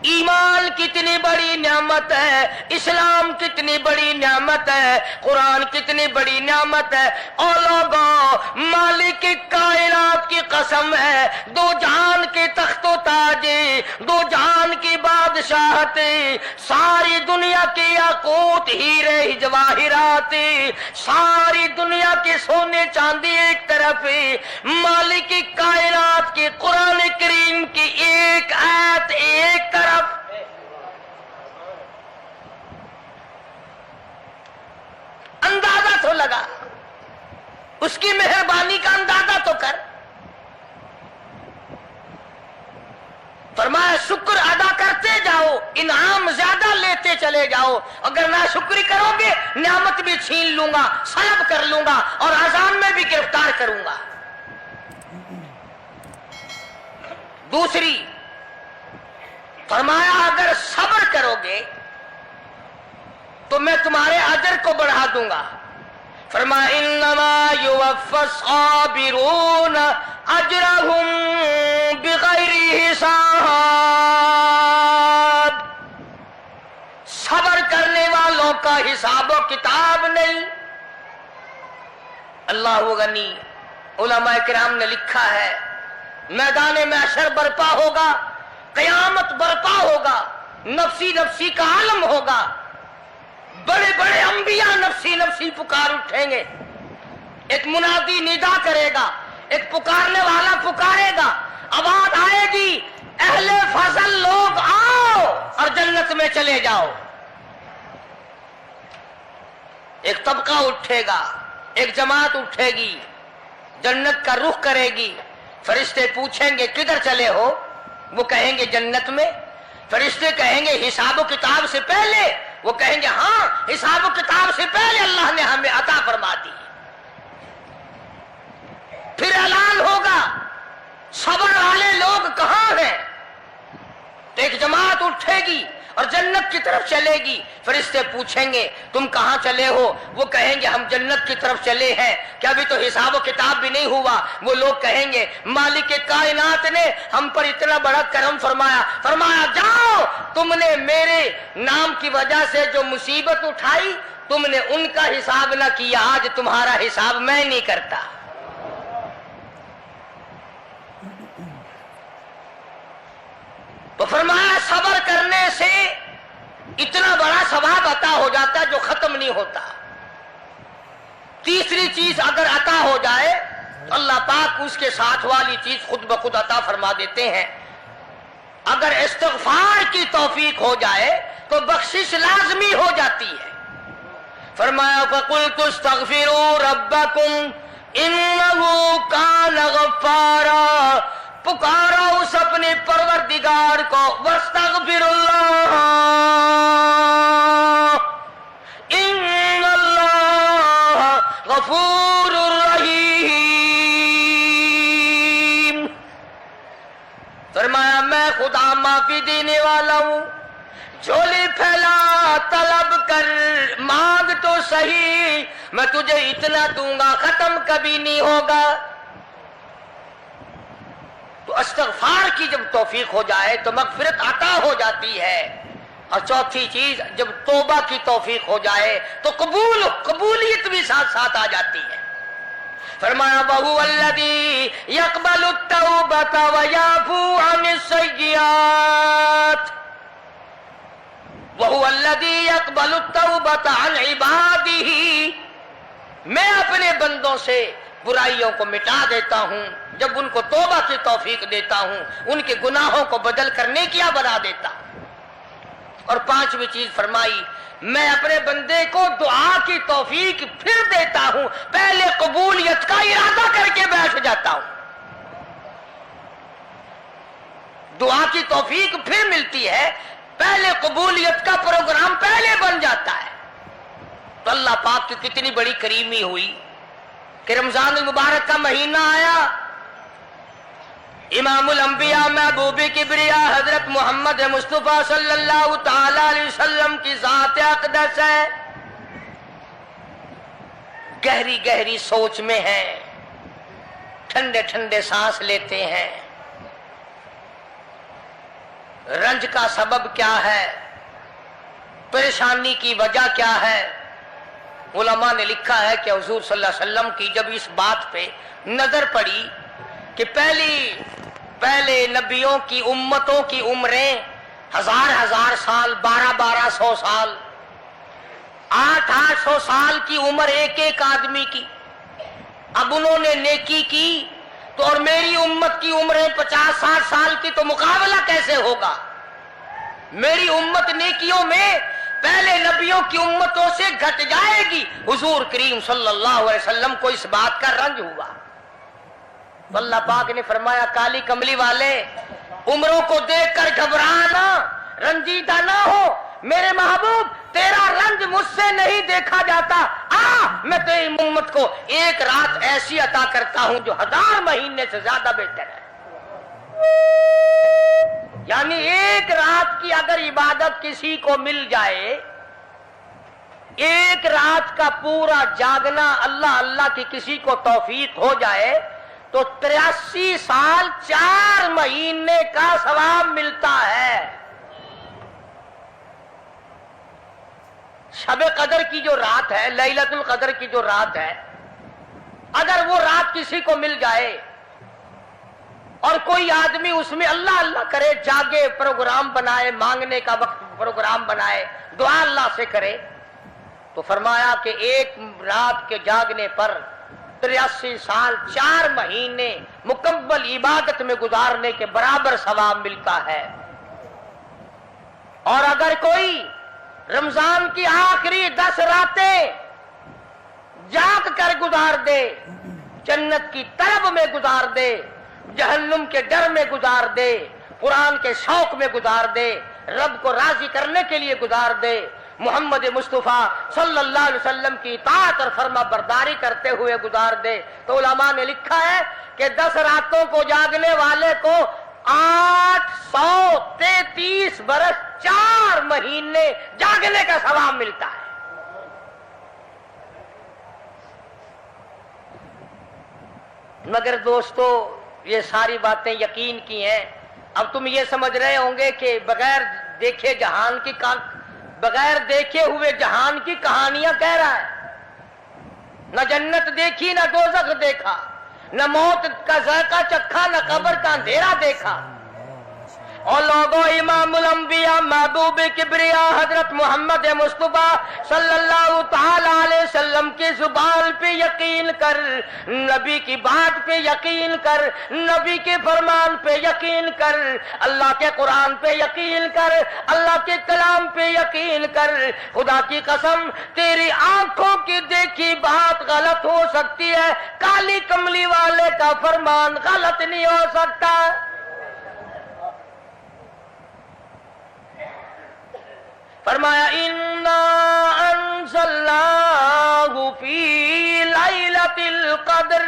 ایمان کتنی بڑی نعمت ہے، اسلام کتنی بڑی نعمت ہے، قرآن کتنی بڑی نعمت ہے۔ اور لوگوں، مالک کائنات کی قسم ہے، دو جہان کے تخت و تاج، دو جہان کی بادشاہت، ساری دنیا کے یاقوت ہیرے جواہرات، ساری دنیا کے سونے چاندی ایک طرف، مالک کائنات کی قرآن کریم کی ایک آیت ایک طرف۔ اندازہ تو لگا، اس کی مہربانی کا اندازہ تو کر۔ فرمایا شکر ادا کرتے جاؤ، انعام زیادہ لیتے چلے جاؤ، اگر ناشکری کرو گے نعمت بھی چھین لوں گا، سلب کر لوں گا اور اذان میں بھی گرفتار کروں گا۔ دوسری فرمایا اگر صبر کرو گے تو میں تمہارے اجر کو بڑھا دوں گا۔ فرمایا انما یوفی الصابرون اجرهم بغیر حساب، صبر کرنے والوں کا حساب و کتاب نہیں۔ اللہ غنی، علماء کرام نے لکھا ہے میدان محشر برپا ہوگا، قیامت برپا ہوگا، نفسی نفسی کا عالم ہوگا، بڑے بڑے انبیاء نفسی نفسی پکار اٹھیں گے، ایک منادی ندا کرے گا، ایک پکارنے والا پکارے گا، آواز آئے گی اہل فضل لوگ آؤ اور جنت میں چلے جاؤ۔ ایک طبقہ اٹھے گا، ایک جماعت اٹھے گی، جنت کا رخ کرے گی، فرشتے پوچھیں گے کدھر چلے ہو؟ وہ کہیں گے جنت میں۔ فرشتے کہیں گے حساب و کتاب سے پہلے؟ وہ کہیں گے ہاں، حساب و کتاب سے پہلے اللہ نے ہمیں عطا فرما دی۔ پھر اعلان ہوگا صبر والے لوگ کہاں ہیں؟ تو ایک جماعت اٹھے گی اور جنت کی طرف چلے گی، فرشتے پوچھیں گے تم کہاں چلے ہو؟ وہ کہیں گے ہم جنت کی طرف چلے ہیں، کیا ابھی تو حساب و کتاب بھی نہیں ہوا؟ وہ لوگ کہیں گے مالک کائنات نے ہم پر اتنا بڑا کرم فرمایا، فرمایا جاؤ، تم نے میرے نام کی وجہ سے جو مصیبت اٹھائی تم نے ان کا حساب نہ کیا، آج تمہارا حساب میں نہیں کرتا۔ تو فرمایا صبر کرنے سے اتنا بڑا ثواب عطا ہو جاتا ہے جو ختم نہیں ہوتا۔ تیسری چیز اگر عطا ہو جائے تو اللہ پاک اس کے ساتھ والی چیز خود بخود عطا فرما دیتے ہیں۔ اگر استغفار کی توفیق ہو جائے تو بخشش لازمی ہو جاتی ہے۔ فرمایا فَقُلْتُ اسْتَغْفِرُوا رَبَّكُمْ إِنَّهُ كَانَ غَفَّارًا، پکارا اس اپنے پروردگار کو، وَاسْتَغْفِرُ اللَّهَ إِنَّ اللَّهَ غَفُورٌ رَحِيمٌ۔ فرمایا میں خدا معافی دینے والا ہوں، جھولی پھیلا طلب کر، مانگ تو صحیح، میں تجھے اتنا دوں گا ختم کبھی نہیں ہوگا۔ تو استغفار کی جب توفیق ہو جائے تو مغفرت عطا ہو جاتی ہے۔ اور چوتھی چیز جب توبہ کی توفیق ہو جائے تو قبولیت بھی ساتھ ساتھ آ جاتی ہے۔ فرمایا وَهُوَ الَّذِي يَقْبَلُ التَّوْبَةَ وَيَعْفُو عَنِ السَّيِّئَاتِ، وَهُوَ الَّذِي يَقْبَلُ التَّوْبَةَ عَنْ عِبَادِهِ، میں اپنے بندوں سے برائیوں کو مٹا دیتا ہوں جب ان کو توبہ کی توفیق دیتا ہوں، ان کے گناہوں کو بدل کرنے کیا بنا دیتا۔ اور پانچویں چیز فرمائی میں اپنے بندے کو دعا کی توفیق پھر دیتا ہوں، پہلے قبولیت کا ارادہ کر کے بیٹھ جاتا ہوں، دعا کی توفیق پھر ملتی ہے، پہلے قبولیت کا پروگرام پہلے بن جاتا ہے۔ تو اللہ پاک کی کتنی بڑی کریمی ہوئی کہ رمضان المبارک کا مہینہ آیا، امام الانبیاء محبوب کبریا حضرت محمد مصطفیٰ صلی اللہ تعالی علیہ وسلم کی ذات اقدس ہے، گہری گہری سوچ میں ہیں، ٹھنڈے ٹھنڈے سانس لیتے ہیں، رنج کا سبب کیا ہے، پریشانی کی وجہ کیا ہے؟ علماء نے لکھا ہے کہ حضور صلی اللہ علیہ وسلم کی جب اس بات پہ نظر پڑی کہ پہلے نبیوں کی امتوں کی عمریں 1000 سال، 1200 سال، 800 سال کی عمر ایک آدمی کی، اب انہوں نے نیکی کی تو اور میری امت کی عمریں 50-60 سال کی، تو مقابلہ کیسے ہوگا؟ میری امت نیکیوں میں پہلے نبیوں کی امتوں سے گھٹ جائے گی۔ حضور کریم صلی اللہ علیہ وسلم کو اس بات کا رنج ہوا۔ اللہ پاک نے فرمایا کالی کملی والے عمروں کو دیکھ کر گھبرانا، رنجیدہ نہ ہو، میرے محبوب تیرا رنج مجھ سے نہیں دیکھا جاتا، میں تیری امت کو ایک رات ایسی عطا کرتا ہوں جو 1000 مہینے سے زیادہ بہتر ہے۔ یعنی ایک رات کی اگر عبادت کسی کو مل جائے، ایک رات کا پورا جاگنا اللہ اللہ کی کسی کو توفیق ہو جائے تو 83 سال 4 مہینے کا ثواب ملتا ہے۔ شب قدر کی جو رات ہے، لیلۃ القدر کی جو رات ہے، اگر وہ رات کسی کو مل جائے اور کوئی آدمی اس میں اللہ اللہ کرے، جاگے، پروگرام بنائے، مانگنے کا وقت پروگرام بنائے، دعا اللہ سے کرے، تو فرمایا کہ ایک رات کے جاگنے پر 83 سال 4 مہینے مکمل عبادت میں گزارنے کے برابر ثواب ملتا ہے۔ اور اگر کوئی رمضان کی آخری 10 راتیں جاگ کر گزار دے، جنت کی طلب میں گزار دے، جہنم کے ڈر میں گزار دے، قرآن کے شوق میں گزار دے، رب کو راضی کرنے کے لیے گزار دے، محمد مصطفیٰ صلی اللہ علیہ وسلم کی اطاعت اور فرما برداری کرتے ہوئے گزار دے، تو علماء نے لکھا ہے کہ 10 راتوں کو جاگنے والے کو 833 برس 4 مہینے جاگنے کا ثواب ملتا ہے۔ مگر دوستو یہ ساری باتیں یقین کی ہیں۔ اب تم یہ سمجھ رہے ہوں گے کہ بغیر دیکھے ہوئے جہان کی کہانیاں کہہ رہا ہے، نہ جنت دیکھی، نہ دوزخ دیکھا، نہ موت کا ذائقہ چکھا، نہ قبر کا اندھیرا دیکھا۔ اور لوگوں، امام الانبیاء محبوب کبریا حضرت محمد مصطفیٰ صلی اللہ تعالی علیہ وسلم کی زبان پہ یقین کر، نبی کی بات پہ یقین کر، نبی کے فرمان پہ یقین کر، اللہ کے قرآن پہ یقین کر، اللہ کے کلام پہ یقین کر۔ خدا کی قسم تیری آنکھوں کی دیکھی بات غلط ہو سکتی ہے، کالی کملی والے کا فرمان غلط نہیں ہو سکتا۔ فرمایا اِنَّا أَنزَلْنَاهُ فِي لَيْلَةِ الْقَدْرِ،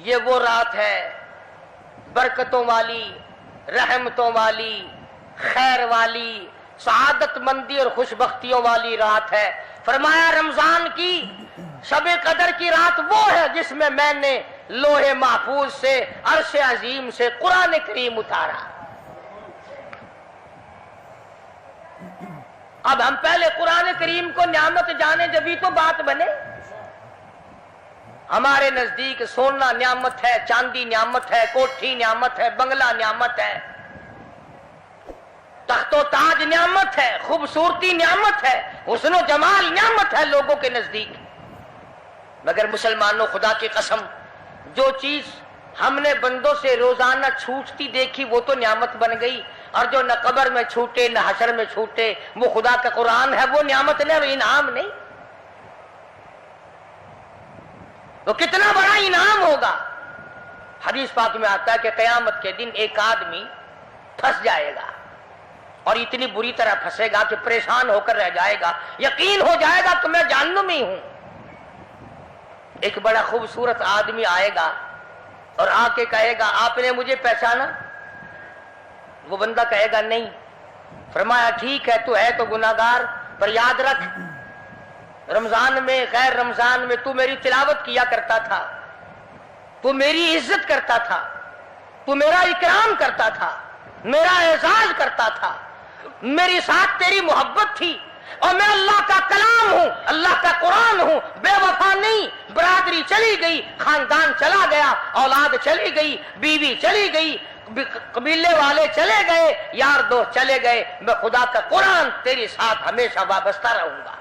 یہ وہ رات ہے برکتوں والی، رحمتوں والی، خیر والی، سعادت مندی اور خوش بختیوں والی رات ہے۔ فرمایا رمضان کی شب قدر کی رات وہ ہے جس میں نے لوح محفوظ سے، عرش عظیم سے قرآن کریم اتارا۔ اب ہم پہلے قرآن کریم کو نعمت جانے جبھی تو بات بنے۔ ہمارے نزدیک سونا نعمت ہے، چاندی نعمت ہے، کوٹھی نعمت ہے، بنگلہ نعمت ہے، تخت و تاج نعمت ہے، خوبصورتی نعمت ہے، حسن و جمال نعمت ہے لوگوں کے نزدیک۔ مگر مسلمانوں، خدا کی قسم جو چیز ہم نے بندوں سے روزانہ چھوٹتی دیکھی وہ تو نعمت بن گئی، اور جو نہ قبر میں چھوٹے نہ حشر میں چھوٹے وہ خدا کا قرآن ہے، وہ نعمت نہیں اور انعام نہیں۔ تو کتنا بڑا انعام ہوگا۔ حدیث پاک میں آتا ہے کہ قیامت کے دن ایک آدمی پھنس جائے گا، اور اتنی بری طرح پھنسے گا کہ پریشان ہو کر رہ جائے گا، یقین ہو جائے گا کہ میں جہنمی ہوں۔ ایک بڑا خوبصورت آدمی آئے گا اور آ کے کہے گا آپ نے مجھے پہچانا؟ وہ بندہ کہے گا نہیں۔ فرمایا ٹھیک ہے، تو ہے تو گناہگار، پر یاد رکھ رمضان میں، غیر رمضان میں تو میری تلاوت کیا کرتا تھا، تو میری عزت کرتا تھا، تو میرا اکرام کرتا تھا، میرا اعزاز کرتا تھا، میری ساتھ تیری محبت تھی، اور میں اللہ کا کلام ہوں، اللہ کا قرآن ہوں، بے وفا نہیں۔ برادری چلی گئی، خاندان چلا گیا، اولاد چلی گئی، بیوی چلی گئی، قبیلے والے چلے گئے، یار دوست چلے گئے، میں خدا کا قرآن تیری ساتھ ہمیشہ وابستہ رہوں گا۔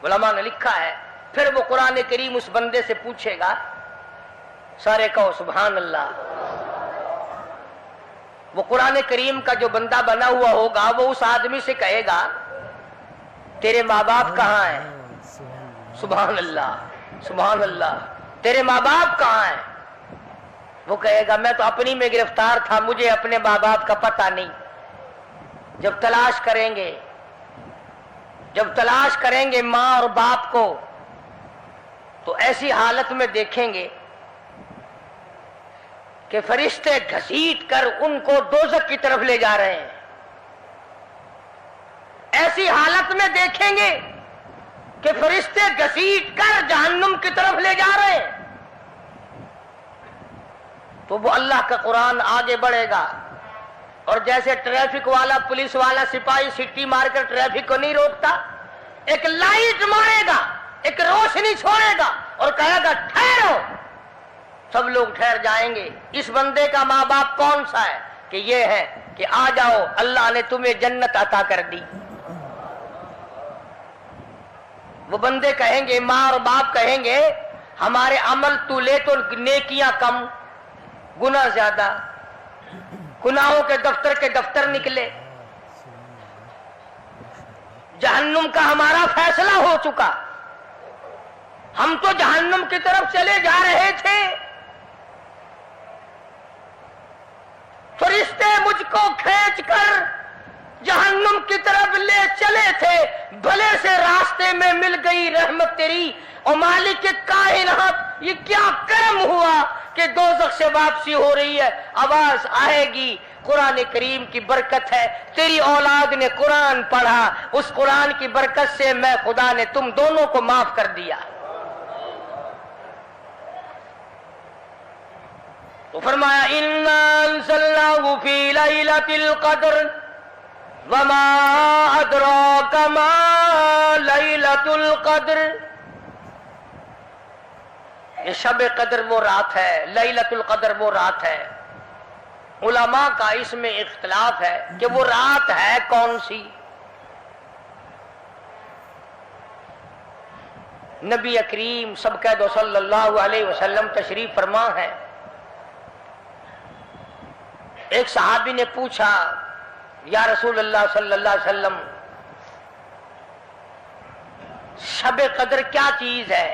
علماء نے لکھا ہے پھر وہ قرآن کریم اس بندے سے پوچھے گا، سارے کہو سبحان اللہ۔ وہ قرآن کریم کا جو بندہ بنا ہوا ہوگا وہ اس آدمی سے کہے گا تیرے ماں باپ کہاں ہیں؟ سبحان اللہ سبحان اللہ، تیرے ماں باپ کہاں ہیں؟ وہ کہے گا میں تو اپنی میں گرفتار تھا، مجھے اپنے ماں باپ کا پتہ نہیں۔ جب تلاش کریں گے ماں اور باپ کو تو ایسی حالت میں دیکھیں گے کہ فرشتے گھسیٹ کر ان کو دوزخ کی طرف لے جا رہے ہیں۔ ایسی حالت میں دیکھیں گے کہ فرشتے گھسیٹ کر جہنم کی طرف لے جا رہے ہیں، تو وہ اللہ کا قرآن آگے بڑھے گا، اور جیسے ٹریفک والا، پولیس والا، سپاہی سٹی مار کر ٹریفک کو نہیں روکتا، ایک لائٹ مارے گا، ایک روشنی چھوڑے گا اور کہے گا ٹھہرو، سب لوگ ٹھہر جائیں گے۔ اس بندے کا ماں باپ کون سا ہے؟ کہ یہ ہے کہ آ جاؤ، اللہ نے تمہیں جنت عطا کر دی۔ وہ بندے کہیں گے، ماں اور باپ کہیں گے ہمارے عمل تو لے تو نیکیاں کم، گناہ زیادہ، گناہوں کے دفتر نکلے، جہنم کا ہمارا فیصلہ ہو چکا، ہم تو جہنم کی طرف چلے جا رہے تھے، فرشتے مجھ کو کھینچ کر جہنم کی طرف لے چلے تھے، بھلے سے راستے میں مل گئی رحمت تیری، اور مالک کائنات یہ کیا کرم ہوا کہ دوزخ سے واپسی ہو رہی ہے، آواز آئے گی، قرآن کریم کی برکت ہے، تیری اولاد نے قرآن پڑھا، اس قرآن کی برکت سے میں خدا نے تم دونوں کو معاف کر دیا۔ تو فرمایا اِنَّا أَنزَلْنَاهُ فِي لَيْلَةِ الْقَدْرِ وَمَا أَدْرَاكَ مَا لَيْلَةُ الْقَدْرِ۔ یہ شب قدر وہ رات ہے، لیلۃ القدر وہ رات ہے۔ علماء کا اس میں اختلاف ہے کہ وہ رات ہے کون سی۔ نبی کریم سب کہہ دو صلی اللہ علیہ وسلم تشریف فرما ہے۔ ایک صحابی نے پوچھا یا رسول اللہ صلی اللہ علیہ وسلم شب قدر کیا چیز ہے؟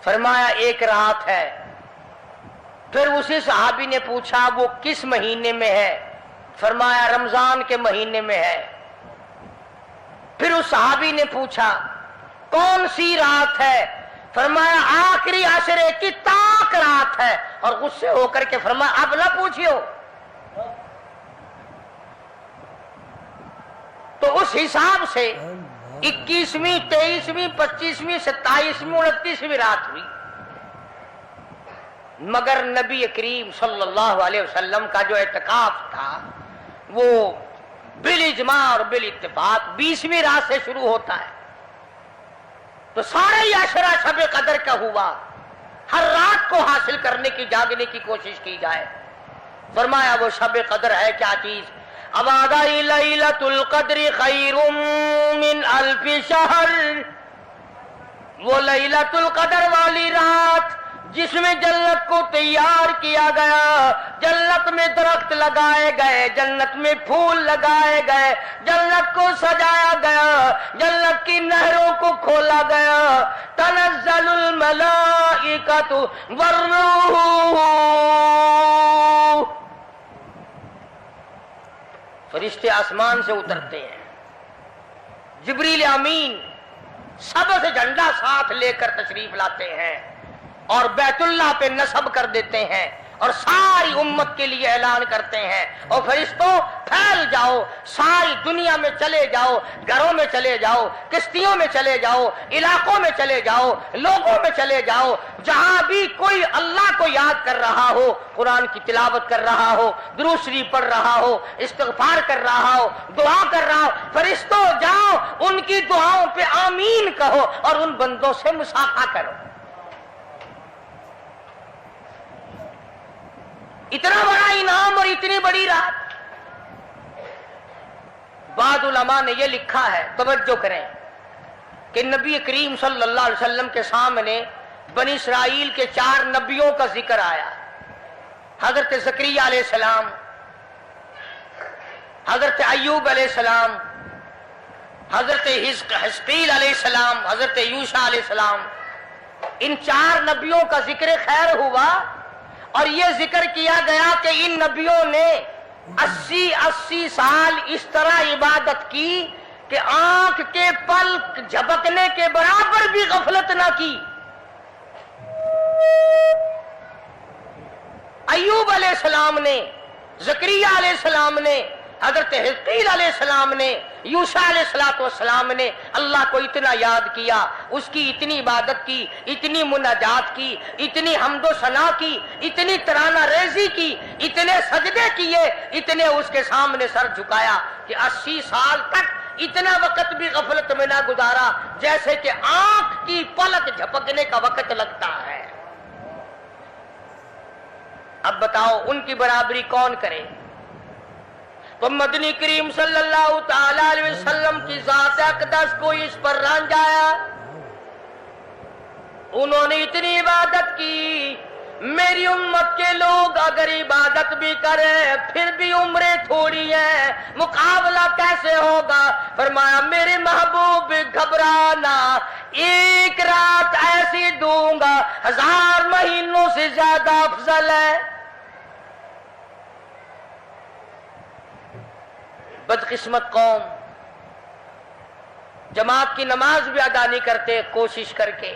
فرمایا ایک رات ہے۔ پھر اسی صحابی نے پوچھا وہ کس مہینے میں ہے؟ فرمایا رمضان کے مہینے میں ہے۔ پھر اس صحابی نے پوچھا کون سی رات ہے؟ فرمایا آخری عشرے کی طاق رات ہے، اور غصے ہو کر کے فرمایا اب نہ پوچھیو۔ تو اس حساب سے 21ویں 23ویں 25ویں 27ویں 29ویں رات ہوئی، مگر نبی کریم صلی اللہ علیہ وسلم کا جو اعتکاف تھا وہ بالاجماع اور بالاتفاق 20ویں رات سے شروع ہوتا ہے، تو سارے ہی عشرہ شب قدر کا ہوا، ہر رات کو حاصل کرنے کی، جاگنے کی کوشش کی جائے۔ فرمایا وہ شب قدر ہے کیا چیز؟ ابادی لیلۃ القدر خیر من الف شہر، وہ لیلۃ القدر والی رات جس میں جنت کو تیار کیا گیا، جنت میں درخت لگائے گئے، جنت میں پھول لگائے گئے، جنت کو سجایا گیا، جنت کی نہروں کو کھولا گیا، تنزل الملائکۃ والروح، فرشتے آسمان سے اترتے ہیں، جبریل امین سب سے جھنڈا ساتھ لے کر تشریف لاتے ہیں اور بیت اللہ پہ نصب کر دیتے ہیں، اور ساری امت کے لیے اعلان کرتے ہیں، اور فرشتوں پھیل جاؤ، ساری دنیا میں چلے جاؤ، گھروں میں چلے جاؤ، کشتیوں میں چلے جاؤ، علاقوں میں چلے جاؤ، لوگوں میں چلے جاؤ، جہاں بھی کوئی اللہ کو یاد کر رہا ہو، قرآن کی تلاوت کر رہا ہو، درود شریف پڑھ رہا ہو، استغفار کر رہا ہو، دعا کر رہا ہو، فرشتوں جاؤ ان کی دعاؤں پہ آمین کہو اور ان بندوں سے مصافحہ کرو۔ اتنا بڑا انعام اور اتنی بڑی رات۔ بعض علماء نے یہ لکھا ہے، توجہ کریں، کہ نبی کریم صلی اللہ علیہ وسلم کے سامنے بنی اسرائیل کے 4 نبیوں کا ذکر آیا، حضرت زکریا علیہ السلام، حضرت ایوب علیہ السلام، حضرت حزقیل علیہ السلام، حضرت یوشع علیہ السلام۔ ان 4 نبیوں کا ذکر خیر ہوا، اور یہ ذکر کیا گیا کہ ان نبیوں نے 80 سال اس طرح عبادت کی کہ آنکھ کے پلک جھپکنے کے برابر بھی غفلت نہ کی۔ ایوب علیہ السلام نے، زکریا علیہ السلام نے، حضرت حزقیل علیہ السلام نے، یوشع علیہ السلام نے اللہ کو اتنا یاد کیا، اس کی اتنی عبادت کی، اتنی مناجات کی، اتنی حمد و ثنا کی، اتنی ترانہ ریزی کی، اتنے سجدے کیے، اتنے اس کے سامنے سر جھکایا کہ 80 سال تک اتنا وقت بھی غفلت میں نہ گزارا جیسے کہ آنکھ کی پلک جھپکنے کا وقت لگتا ہے۔ اب بتاؤ ان کی برابری کون کرے؟ تو مدنی کریم صلی اللہ تعالی علیہ وسلم کی ذات اقدس کو اس پر رنجایا۔ انہوں نے اتنی عبادت کی، میری امت کے لوگ اگر عبادت بھی کریں پھر بھی عمریں تھوڑی ہیں، مقابلہ کیسے ہوگا؟ فرمایا میرے محبوب گھبرانا، ایک رات ایسی دوں گا 1000 مہینوں سے زیادہ افضل ہے۔ بدقسمت قوم جماعت کی نماز بھی ادا نہیں کرتے، کوشش کر کے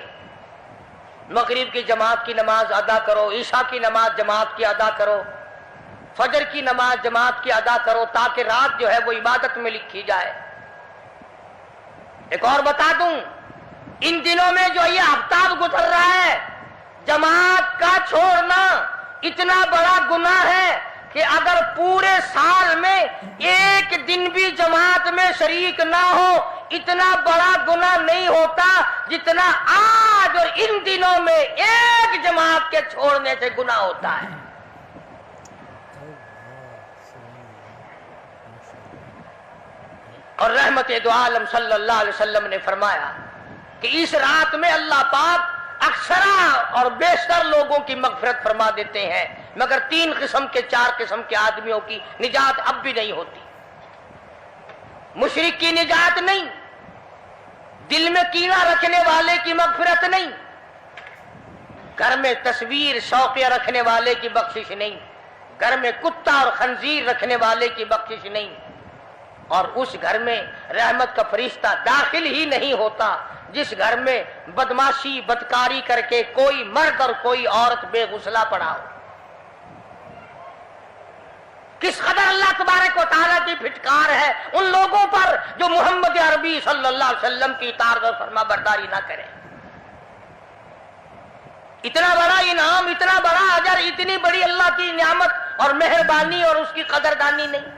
مغرب کی جماعت کی نماز ادا کرو، عشاء کی نماز جماعت کی ادا کرو، فجر کی نماز جماعت کی ادا کرو تاکہ رات جو ہے وہ عبادت میں لکھی جائے۔ ایک اور بتا دوں، ان دنوں میں جو یہ ہفتہ گزر رہا ہے، جماعت کا چھوڑنا اتنا بڑا گناہ ہے کہ اگر پورے سال میں ایک دن بھی جماعت میں شریک نہ ہو اتنا بڑا گناہ نہیں ہوتا جتنا آج اور ان دنوں میں ایک جماعت کے چھوڑنے سے گناہ ہوتا ہے۔ اور رحمت دو عالم صلی اللہ علیہ وسلم نے فرمایا کہ اس رات میں اللہ پاک اکثرا اور بیشتر لوگوں کی مغفرت فرما دیتے ہیں، مگر 3 قسم کے 4 قسم کے آدمیوں کی نجات اب بھی نہیں ہوتی۔ مشرک کی نجات نہیں، دل میں کینہ رکھنے والے کی مغفرت نہیں، گھر میں تصویر شوقیہ رکھنے والے کی بخشش نہیں، گھر میں کتا اور خنزیر رکھنے والے کی بخشش نہیں، اور اس گھر میں رحمت کا فرشتہ داخل ہی نہیں ہوتا جس گھر میں بدماشی بدکاری کر کے کوئی مرد اور کوئی عورت بے غسلہ پڑا ہو۔ کس قدر اللہ تبارک و تعالیٰ کی پھٹکار ہے ان لوگوں پر جو محمد عربی صلی اللہ علیہ وسلم کی اطاعت اور فرما برداری نہ کریں۔ اتنا بڑا انعام، اتنا بڑا اجر، اتنی بڑی اللہ کی نعمت اور مہربانی اور اس کی قدردانی نہیں۔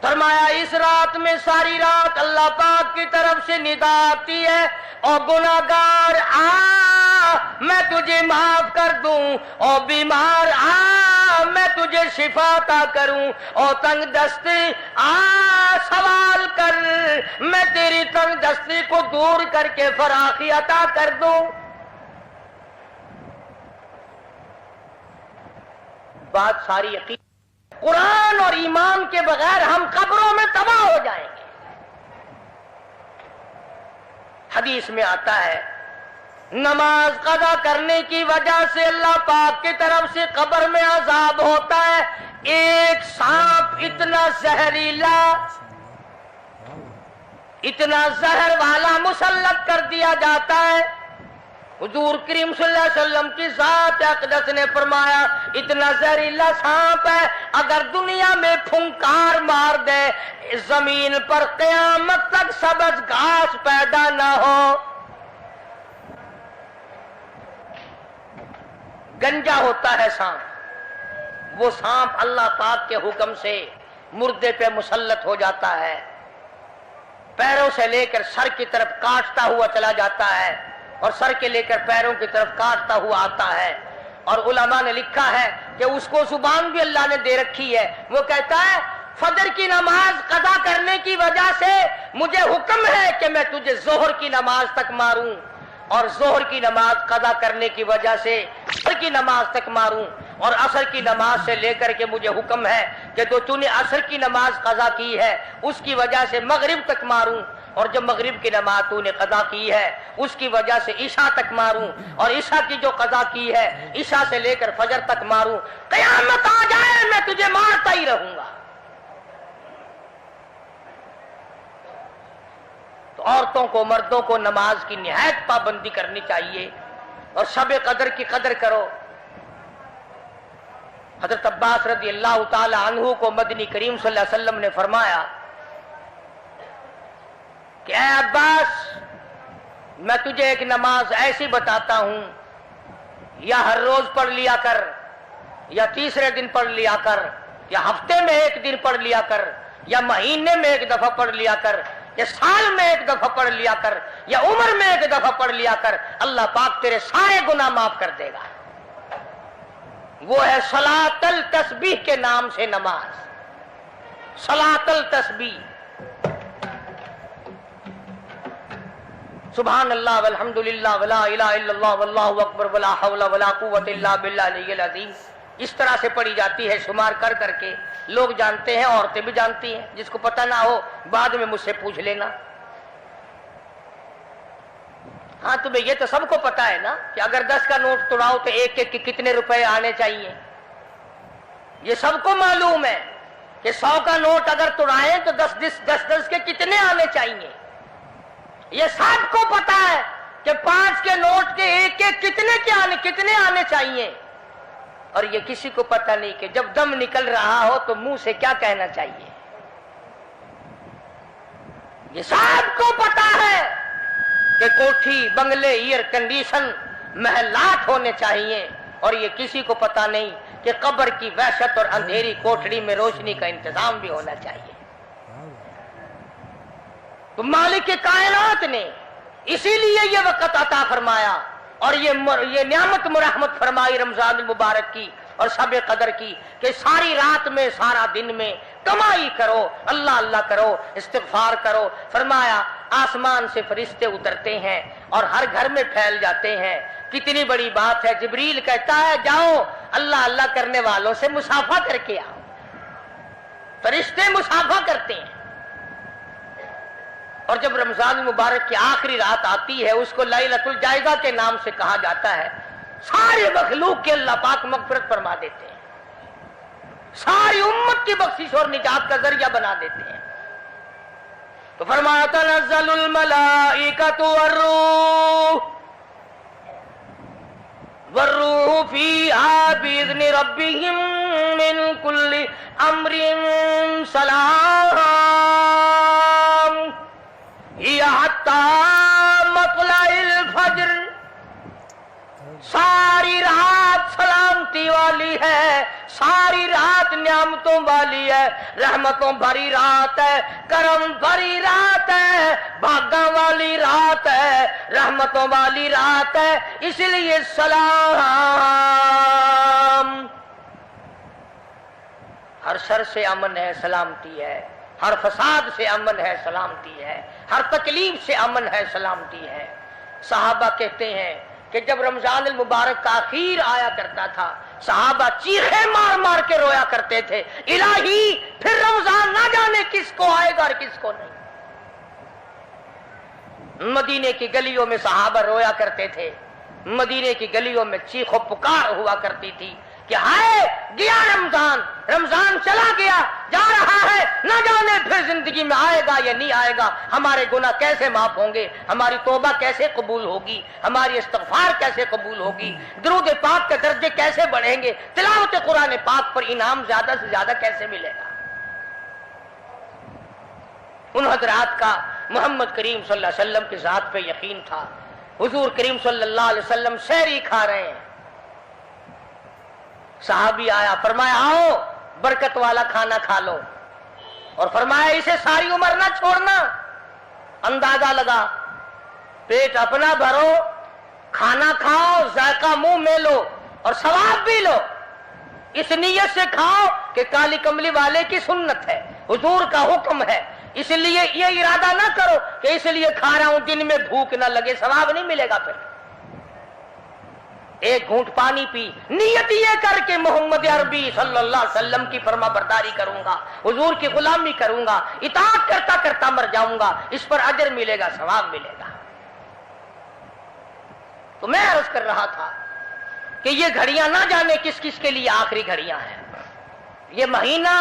فرمایا اس رات میں ساری رات اللہ پاک کی طرف سے ندا آتی ہے، اور گناہگار آ میں تجھے معاف کر دوں، اور بیمار آ میں تجھے شفا عطا کروں، اور تنگ دستی آ سوال کر میں تیری تنگ دستی کو دور کر کے فراخی عطا کر دوں۔ بات ساری یقین، قرآن اور ایمان کے بغیر ہم قبروں میں تباہ ہو جائیں گے۔ حدیث میں آتا ہے نماز قضا کرنے کی وجہ سے اللہ پاک کی طرف سے قبر میں عذاب ہوتا ہے، ایک سانپ اتنا زہریلا، اتنا زہر والا مسلط کر دیا جاتا ہے حضور کریم صلی اللہ علیہ وسلم کی ذات اقدس نے فرمایا اتنا زہریلا سانپ ہے اگر دنیا میں پھنکار مار دے زمین پر قیامت تک سبز گھاس پیدا نہ ہو۔ گنجا ہوتا ہے سانپ، وہ سانپ اللہ پاک کے حکم سے مردے پہ مسلط ہو جاتا ہے، پیروں سے لے کر سر کی طرف کاٹتا ہوا چلا جاتا ہے اور سر کے لے کر پیروں کی طرف کاٹتا ہوا آتا ہے۔ اور علماء نے لکھا ہے کہ اس کو زبان بھی اللہ نے دے رکھی ہے، وہ کہتا ہے فجر کی نماز قضا کرنے کی وجہ سے مجھے حکم ہے کہ میں تجھے ظہر کی نماز تک ماروں، اور ظہر کی نماز قضا کرنے کی وجہ سے عصر کی نماز تک ماروں، اور عصر کی نماز سے لے کر کے مجھے حکم ہے کہ تو نے عصر کی نماز قضا کی ہے اس کی وجہ سے مغرب تک ماروں، اور جب مغرب کی نماز تو نے قضا کی ہے اس کی وجہ سے عشاء تک ماروں، اور عشاء کی جو قضا کی ہے عشاء سے لے کر فجر تک ماروں، قیامت آ جائے میں تجھے مارتا ہی رہوں گا۔ تو عورتوں کو مردوں کو نماز کی نہایت پابندی کرنی چاہیے اور شب قدر کی قدر کرو۔ حضرت عباس رضی اللہ تعالی عنہ کو مدنی کریم صلی اللہ علیہ وسلم نے فرمایا کہ اے عباس میں تجھے ایک نماز ایسی بتاتا ہوں، یا ہر روز پڑھ لیا کر، یا تیسرے دن پڑھ لیا کر، یا ہفتے میں ایک دن پڑھ لیا کر، یا مہینے میں ایک دفعہ پڑھ لیا کر، یا سال میں ایک دفعہ پڑھ لیا کر، یا عمر میں ایک دفعہ پڑھ لیا کر، اللہ پاک تیرے سارے گناہ معاف کر دے گا۔ وہ ہے صلاۃ التسبیح کے نام سے نماز، صلاۃ التسبیح، سبحان اللہ والحمد للہ ولا الہ الا اللہ واللہ اکبر ولا حول ولا قوت الا باللہ العلی العظیم، اس طرح سے پڑھی جاتی ہے شمار کر کر کے، لوگ جانتے ہیں، عورتیں بھی جانتی ہیں، جس کو پتہ نہ ہو بعد میں مجھ سے پوچھ لینا۔ ہاں تمہیں یہ تو سب کو پتا ہے نا کہ اگر 10 کا نوٹ توڑاؤ تو ایک ایک کے کتنے روپے آنے چاہیے، یہ سب کو معلوم ہے کہ 100 کا نوٹ اگر توڑائیں تو 10 کے کتنے آنے چاہیے، یہ سب کو پتا ہے کہ 5 کے نوٹ کے ایک ایک کتنے آنے چاہیے، اور یہ کسی کو پتہ نہیں کہ جب دم نکل رہا ہو تو منہ سے کیا کہنا چاہیے۔ یہ سب کو پتا ہے کہ کوٹھی، بنگلے، ایئر کنڈیشن، محلات ہونے چاہیے، اور یہ کسی کو پتا نہیں کہ قبر کی وحشت اور اندھیری کوٹھڑی میں روشنی کا انتظام بھی ہونا چاہیے۔ تو مالک کائنات نے اسی لیے یہ وقت عطا فرمایا اور یہ نعمت مرحمت فرمائی رمضان المبارک کی اور شب قدر کی کہ ساری رات میں سارا دن میں کمائی کرو، اللہ اللہ کرو، استغفار کرو۔ فرمایا آسمان سے فرشتے اترتے ہیں اور ہر گھر میں پھیل جاتے ہیں، کتنی بڑی بات ہے۔ جبریل کہتا ہے جاؤ اللہ اللہ کرنے والوں سے مصافحہ کر کے آؤ، فرشتے مصافحہ کرتے ہیں۔ اور جب رمضان المبارک کی آخری رات آتی ہے اس کو لیلۃ الجائزہ کے نام سے کہا جاتا ہے، سارے مخلوق کے اللہ پاک مغفرت فرما دیتے ہیں، ساری امت کی بخشش اور نجات کا ذریعہ بنا دیتے ہیں۔ تو فرمایا تنزل الملائکۃ والروح فیہا بإذن ربہم من کل امر سلام حتی مطلع الفجر، ساری رات سلامتی والی ہے، ساری رات نعمتوں والی ہے، رحمتوں بھری رات ہے، کرم بھری رات ہے، بھاگا والی رات ہے، رحمتوں والی رات ہے، اس لیے سلام۔ ہر شر سے امن ہے، سلامتی ہے، ہر فساد سے امن ہے، سلامتی ہے، ہر تکلیف سے امن ہے، سلامتی ہے۔ صحابہ کہتے ہیں کہ جب رمضان المبارک کا اخیر آیا کرتا تھا صحابہ چیخے مار مار کے رویا کرتے تھے، الہی پھر رمضان نہ جانے کس کو آئے گا اور کس کو نہیں۔ مدینے کی گلیوں میں صحابہ رویا کرتے تھے، مدینے کی گلیوں میں چیخ و پکار ہوا کرتی تھی کہ ہائے گیا رمضان، رمضان چلا گیا، جا رہا ہے، نہ جانے پھر زندگی میں آئے گا یا نہیں آئے گا، ہمارے گناہ کیسے معاف ہوں گے، ہماری توبہ کیسے قبول ہوگی، ہماری استغفار کیسے قبول ہوگی، درود پاک کے درجے کیسے بڑھیں گے، تلاوت قرآن پاک پر انعام زیادہ سے زیادہ کیسے ملے گا۔ ان حضرات کا محمد کریم صلی اللہ علیہ وسلم کی ذات پہ یقین تھا۔ حضور کریم صلی اللہ علیہ وسلم سحری کھا رہے ہیں، صحابی آیا، فرمایا آؤ برکت والا کھانا کھا لو، اور فرمایا اسے ساری عمر نہ چھوڑنا۔ اندازہ لگا، پیٹ اپنا بھرو، کھانا کھاؤ، ذائقہ منہ میں لو اور ثواب بھی لو، اس نیت سے کھاؤ کہ کالی کملی والے کی سنت ہے، حضور کا حکم ہے، اس لیے یہ ارادہ نہ کرو کہ اس لیے کھا رہا ہوں دن میں بھوک نہ لگے، ثواب نہیں ملے گا۔ پھر ایک گھونٹ پانی پی، نیت یہ کر کے محمد عربی صلی اللہ علیہ وسلم کی فرما برداری کروں گا، حضور کی غلامی کروں گا، اطاعت کرتا کرتا مر جاؤں گا، اس پر اجر ملے گا، ثواب ملے گا۔ تو میں عرض کر رہا تھا کہ یہ گھڑیاں نہ جانے کس کس کے لیے آخری گھڑیاں ہیں، یہ مہینہ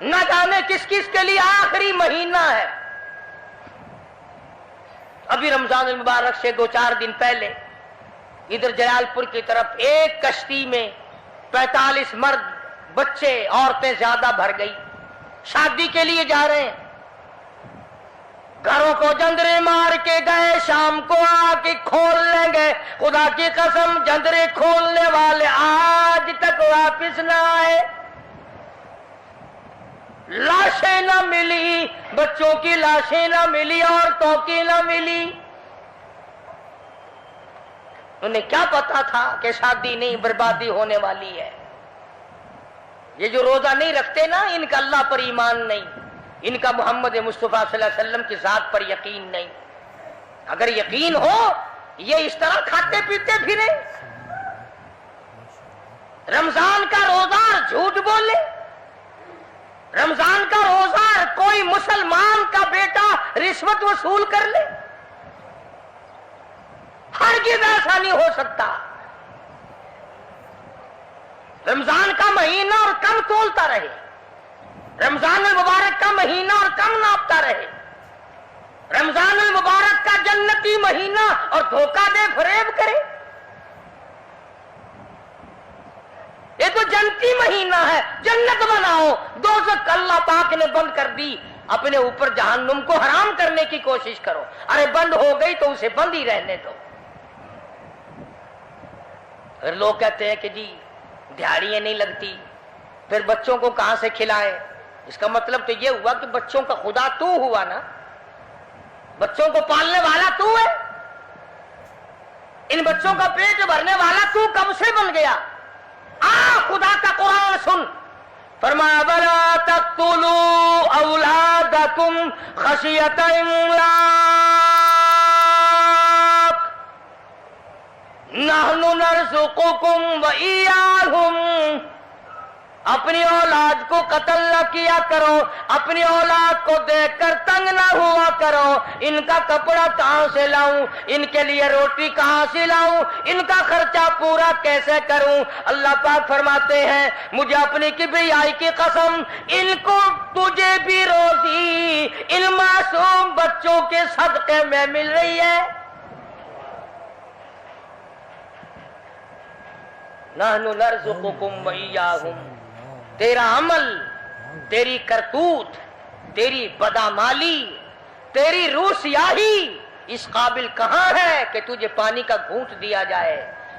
نہ جانے کس کس کے لیے آخری مہینہ ہے۔ ابھی رمضان المبارک سے 2-4 دن پہلے ادھر جلال پور کی طرف ایک کشتی میں 45 مرد، بچے، عورتیں زیادہ بھر گئی، شادی کے لیے جا رہے ہیں، گھروں کو جندرے مار کے گئے، شام کو آ کے کھول لیں گے، خدا کی قسم جندرے کھولنے والے آج تک واپس نہ آئے، لاشیں نہ ملی، بچوں کی لاشیں نہ ملی، عورتوں کی نہ ملی۔ انہیں کیا پتا تھا کہ شادی نہیں، بربادی ہونے والی ہے۔ یہ جو روزہ نہیں رکھتے نا، ان کا اللہ پر ایمان نہیں، ان کا محمد مصطفیٰ صلی اللہ علیہ وسلم کی ذات پر یقین نہیں۔ اگر یقین ہو یہ اس طرح کھاتے پیتے پھرے، رمضان کا روزہ جھوٹ بولے، رمضان کا روزہ کوئی مسلمان کا بیٹا رشوت وصول کر لے، ہرگز ایسا نہیں ہو سکتا۔ رمضان کا مہینہ اور کم تولتا رہے، رمضان المبارک کا مہینہ اور کم ناپتا رہے، رمضان المبارک کا جنتی مہینہ اور دھوکہ دے فریب کرے۔ یہ تو جنتی مہینہ ہے، جنت بناؤ، دوزخ اللہ پاک نے بند کر دی، اپنے اوپر جہنم کو حرام کرنے کی کوشش کرو۔ ارے بند ہو گئی تو اسے بند ہی رہنے دو۔ اگر لوگ کہتے ہیں کہ جی دیہڑیاں نہیں لگتی، پھر بچوں کو کہاں سے کھلائے، اس کا مطلب تو یہ ہوا کہ بچوں کا خدا تو ہوا نا، بچوں کو پالنے والا تو ہے، ان بچوں کا پیٹ بھرنے والا تو کب سے بن گیا؟ خدا کا قرآن سن، فرمایا وَلَا تَقْتُلُوا أَوْلَادَكُمْ خَشْيَةَ إِمْلَاقٍ نَحْنُ نَرْزُقُكُمْ وَإِيَّاهُمْ۔ اپنی اولاد کو قتل نہ کیا کرو، اپنی اولاد کو دیکھ کر تنگ نہ ہوا کرو، ان کا کپڑا کہاں سے لاؤں، ان کے لیے روٹی کہاں سے لاؤں، ان کا خرچہ پورا کیسے کروں۔ اللہ پاک فرماتے ہیں مجھے اپنی کبریائی کی قسم، ان کو تجھے بھی روزی ان معصوم بچوں کے صدقے میں مل رہی ہے۔ نحن نرزقکم وإیاہم، تیرا عمل، تیری کرتوت، تیری بدعمالی، تیری روح سیاہی اس قابل کہاں ہے کہ تجھے پانی کا گھونٹ دیا جائے،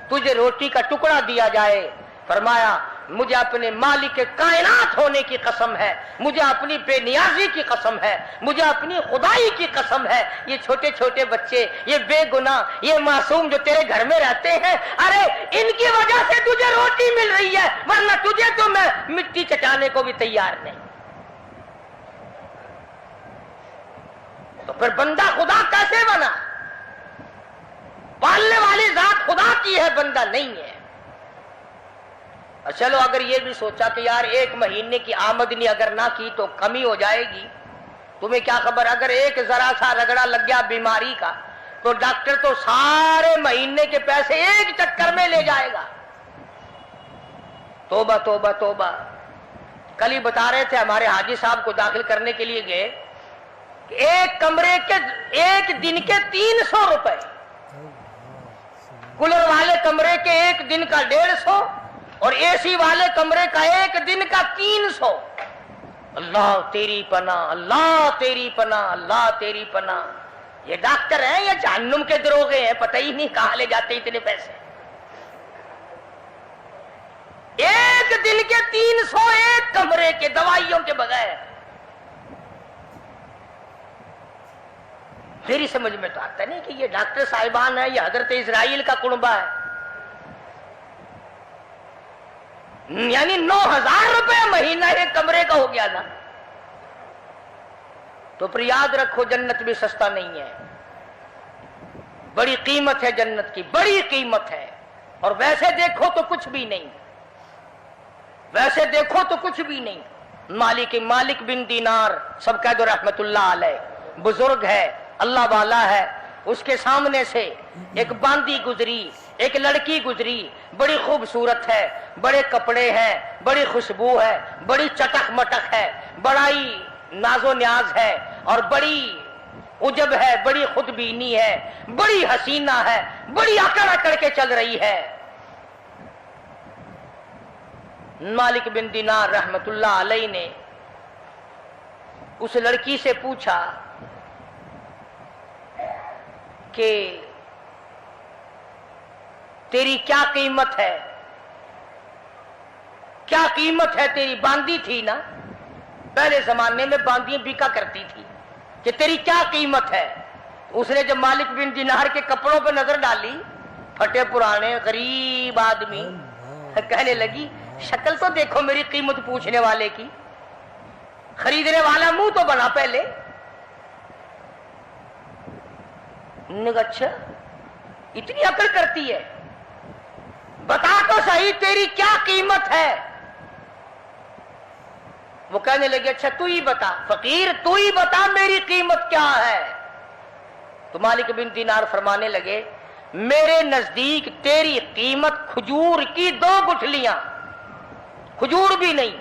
تجھے روٹی کا ٹکڑا دیا جائے۔ فرمایا مجھے اپنے مالک کائنات ہونے کی قسم ہے، مجھے اپنی بے نیازی کی قسم ہے، مجھے اپنی خدائی کی قسم ہے، یہ چھوٹے چھوٹے بچے، یہ بے گناہ، یہ معصوم جو تیرے گھر میں رہتے ہیں، ارے ان کی وجہ سے تجھے روٹی مل رہی ہے، ورنہ تجھے تو میں مٹی چٹانے کو بھی تیار نہیں۔ تو پھر بندہ خدا کیسے بنا؟ پالنے والی ذات خدا کی ہے، بندہ نہیں ہے۔ چلو اگر یہ بھی سوچا کہ یار ایک مہینے کی آمدنی اگر نہ کی تو کمی ہو جائے گی، تمہیں کیا خبر، اگر ایک ذرا سا رگڑا لگ گیا بیماری کا تو ڈاکٹر تو سارے مہینے کے پیسے ایک چکر میں لے جائے گا۔ توبہ توبہ توبہ. کل ہی بتا رہے تھے ہمارے حاجی صاحب کو داخل کرنے کے لیے گئے کہ ایک کمرے کے ایک دن کے 300 روپے، کولر والے کمرے کے ایک دن کا 150 اور اے سی والے کمرے کا ایک دن کا 300. اللہ تیری پناہ، اللہ تیری پناہ، اللہ تیری پناہ. یہ ڈاکٹر ہیں یا جہنم کے دروغے ہیں، پتہ ہی نہیں کہاں لے جاتے اتنے پیسے. ایک دن کے 300 ایک کمرے کے، دوائیوں کے بغیر. میری سمجھ میں تو آتا نہیں کہ یہ ڈاکٹر صاحبان ہے یا حضرت اسرائیل کا کنبہ ہے. یعنی 9,000 روپے مہینہ ایک کمرے کا ہو گیا نا. تو پھر یاد رکھو جنت بھی سستا نہیں ہے، بڑی قیمت ہے جنت کی، بڑی قیمت ہے. اور ویسے دیکھو تو کچھ بھی نہیں، ویسے دیکھو تو کچھ بھی نہیں. مالک بن دینار، سب کہہ دو رحمت اللہ علیہ، بزرگ ہے، اللہ والا ہے. اس کے سامنے سے ایک باندی گزری، ایک لڑکی گزری، بڑی خوبصورت ہے، بڑے کپڑے ہیں، بڑی خوشبو ہے، بڑی چٹک مٹک ہے، بڑائی ناز و نیاز ہے، اور بڑی عجب ہے، بڑی خود بینی ہے، بڑی حسینہ ہے، بڑی اکڑ اکڑ کے چل رہی ہے. مالک بن دینار رحمت اللہ علیہ نے اس لڑکی سے پوچھا کہ تیری کیا قیمت ہے، کیا قیمت ہے تیری؟ باندی تھی نا، پہلے زمانے میں باندیاں بکا کرتی تھی، کہ تیری کیا قیمت ہے؟ اس نے جب مالک بن دینار کے کپڑوں پہ نظر ڈالی، پھٹے پرانے غریب آدمی، کہنے لگی شکل تو دیکھو میری قیمت پوچھنے والے کی، خریدنے والا منہ تو بنا پہلے. اچھا اتنی عقل کرتی ہے، بتا تو صحیح تیری کیا قیمت ہے؟ وہ کہنے لگے اچھا تو ہی بتا فقیر، تو ہی بتا میری قیمت کیا ہے. تو مالک بن دینار فرمانے لگے میرے نزدیک تیری قیمت کھجور کی 2 گٹھلیاں، کھجور بھی نہیں،